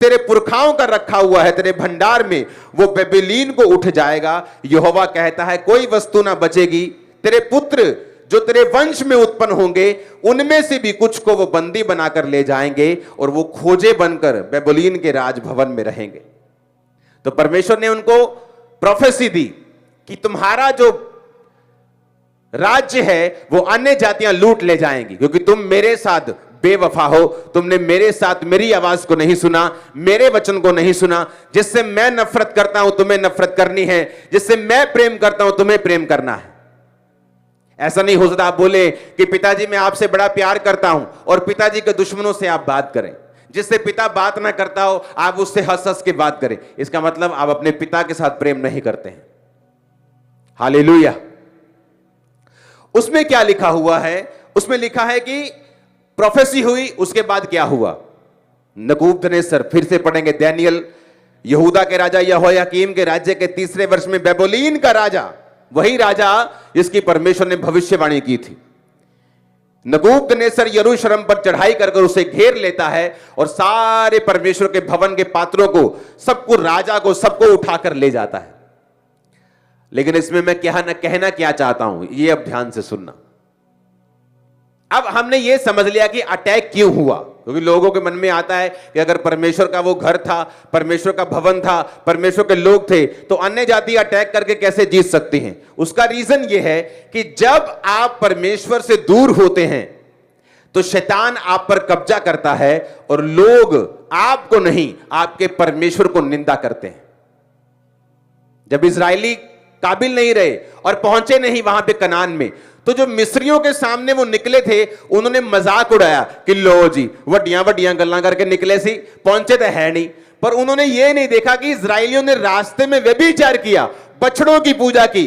तेरे पुरखाओं का रखा हुआ है तेरे भंडार में, वो बेबीलोन को उठ जाएगा। यहोवा कहता है कोई वस्तु ना बचेगी, तेरे पुत्र जो तेरे वंश में उत्पन्न होंगे उनमें से भी कुछ को वो बंदी बनाकर ले जाएंगे और वो खोजे बनकर बेबीलोन के राजभवन में रहेंगे। तो परमेश्वर ने उनको प्रोफेसी दी कि तुम्हारा जो राज्य है वो अन्य जातियां लूट ले जाएंगी, क्योंकि तुम मेरे साथ बेवफा हो, तुमने मेरे साथ मेरी आवाज को नहीं सुना, मेरे वचन को नहीं सुना। जिससे मैं नफरत करता हूं तुम्हें नफरत करनी है, जिससे मैं प्रेम करता हूं तुम्हें प्रेम करना है। ऐसा नहीं हो सकता आप बोले कि पिताजी मैं आपसे बड़ा प्यार करता हूं और पिताजी के दुश्मनों से आप बात करें। जिससे पिता बात ना करता हो आप उससे हंस हंस के बात करें, इसका मतलब आप अपने पिता के साथ प्रेम नहीं करते हैं। हालेलुया। उसमें क्या लिखा हुआ है? उसमें लिखा है कि प्रोफेसी हुई, उसके बाद क्या हुआ? नबूकदनेस्सर, फिर से पढ़ेंगे दानिय्येल, यहूदा के राजा यहोयाकीम के राज्य के 3रे वर्ष में बेबीलोन का राजा, वही राजा जिसकी परमेश्वर ने भविष्यवाणी की थी, नबूकदनेस्सर यरूशलेम पर चढ़ाई कर उसे घेर लेता है और सारे परमेश्वर के भवन के पात्रों को, सबको, राजा को, सबको उठाकर ले जाता है। लेकिन इसमें मैं कहना क्या चाहता हूं, यह अब ध्यान से सुनना। अब हमने यह समझ लिया कि अटैक क्यों हुआ, क्योंकि लोगों के मन में आता है कि अगर परमेश्वर का वो घर था, परमेश्वर का भवन था, परमेश्वर के लोग थे, तो अन्य जाति अटैक करके कैसे जीत सकती हैं। उसका रीजन यह है कि जब आप परमेश्वर से दूर होते हैं तो शैतान आप पर कब्जा करता है और लोग आपको नहीं, आपके परमेश्वर को निंदा करते हैं। जब इजरायली काबिल नहीं रहे और पहुंचे नहीं वहां पे कनान में, तो जो मिस्रियों के सामने वो निकले थे उन्होंने मजाक उड़ाया कि लो जी वड्डियां वड्डियां गल्लां करके निकले सी, पहुंचे तो है नहीं। पर उन्होंने ये नहीं देखा कि इजरायलियों ने रास्ते में व्यभिचार किया, बछड़ों की पूजा की,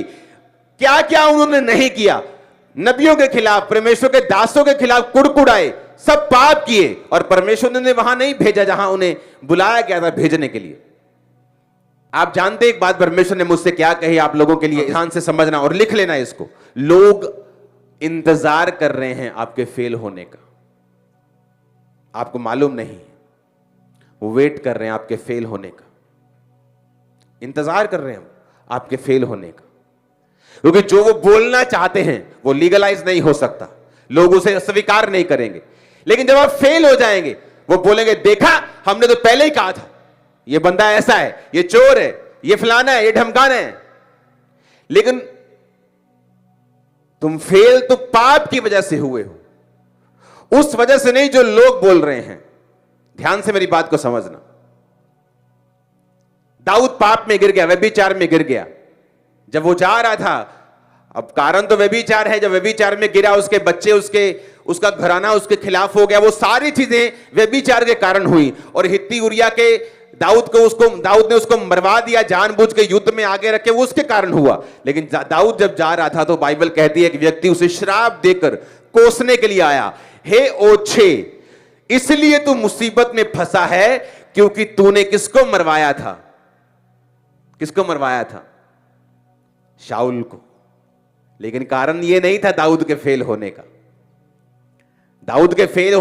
क्या क्या उन्होंने नहीं किया। नबियों के खिलाफ, परमेश्वर के दासों के खिलाफ कुड़कुड़ाए, सब पाप किए, और परमेश्वर ने वहां नहीं भेजा जहां उन्हें बुलाया गया था भेजने के लिए। आप जानते एक बात परमेश्वर ने मुझसे क्या कही, आप लोगों के लिए ध्यान से समझना और लिख लेना इसको। लोग इंतजार कर रहे हैं आपके फेल होने का, आपको मालूम नहीं, वो वेट कर रहे हैं आपके फेल होने का, इंतजार कर रहे हैं आपके फेल होने का। क्योंकि जो वो बोलना चाहते हैं वो लीगलाइज नहीं हो सकता, लोग उसे स्वीकार नहीं करेंगे। लेकिन जब आप फेल हो जाएंगे वो बोलेंगे देखा हमने तो पहले ही कहा था, ये बंदा ऐसा है, ये चोर है, ये फलाना है, ये ढमकाना है। लेकिन तुम फेल तो पाप की वजह से हुए हो, उस वजह से नहीं जो लोग बोल रहे हैं। ध्यान से मेरी बात को समझना। दाऊद पाप में गिर गया, व्यभिचार में गिर गया। जब वो जा रहा था, अब कारण तो व्यभिचार है, जब व्यभिचार में गिरा उसके बच्चे, उसका घराना उसके खिलाफ हो गया, वो सारी चीजें व्यभिचार के कारण हुई। और हित्ती उरिया के दाऊद ने उसको मरवा दिया जानबूझ के, युद्ध में आगे रखे, वो उसके कारण हुआ। लेकिन दाऊद जब जा रहा था तो बाइबल कहती है कि व्यक्ति उसे श्राप देकर कोसने के लिए आया, हे ओछे इसलिए तू मुसीबत में फंसा है क्योंकि तूने किसको मरवाया था? किसको मरवाया था? शाऊल को। लेकिन कारण यह नहीं था दाऊद के फेल होने का। दाऊद के फेल